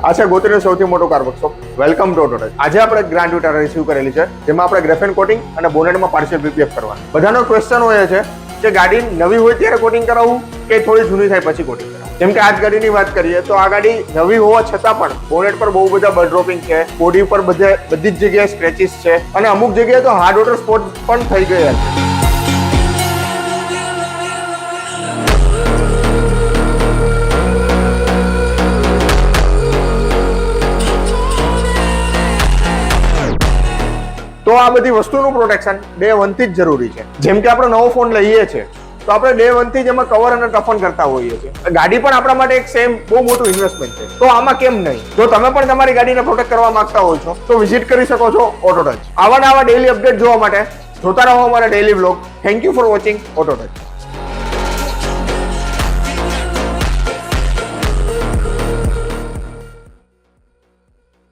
આ છે ગોત્રીનું સૌથી મોટું car workshop. Welcome to Autotouch. આજે આપણે ગ્રાન્ડ વિટારા રિસીવ કરેલી છે, જેમાં આપણે ગ્રેફેન કોટિંગ અને બોનેટમાં પાર્શિયલ પીપીએફ કરવાનું. બધાનો ક્વેશ્ચન હોય છે કે ગાડી નવી હોય ત્યારે કોટિંગ કરાવવું કે થોડી જૂની થાય પછી કોટિંગ કરાવવું. જેમ કે આ ગાડીની વાત કરીએ તો આ ગાડી નવી હોવા છતાં પણ બોનેટ પર બહુ બધા બડ ડ્રોપિંગ છે, બોડી પર બધી જ જગ્યાએ સ્ક્રેચીસ છે અને અમુક જગ્યાએ તો હાર્ડ વોટર સ્પોટ પણ થઈ ગયા છે. તો આ બધી વસ્તુનું પ્રોટેક્શન ડે 1 થી જ જરૂરી છે. જેમ કે આપણે નવો ફોન લઈએ છીએ તો આપણે ડે 1 થી જ એમાં કવર અને ટફન કરતા હોઈએ છીએ. ગાડી પણ આપણા માટે એક સેમ બહુ મોટું ઇન્વેસ્ટમેન્ટ છે, તો આમાં કેમ નહીં? જો તમે પણ તમારી ગાડીને પ્રોટેક્ટ કરવા માંગતા હોય છો તો વિઝિટ કરી શકો છો ઓટોટચ. આવા ડેઈલી અપડેટ જોવા માટે જોતા રહો અમારા daily blog. Thank you for watching ઓટોટચ.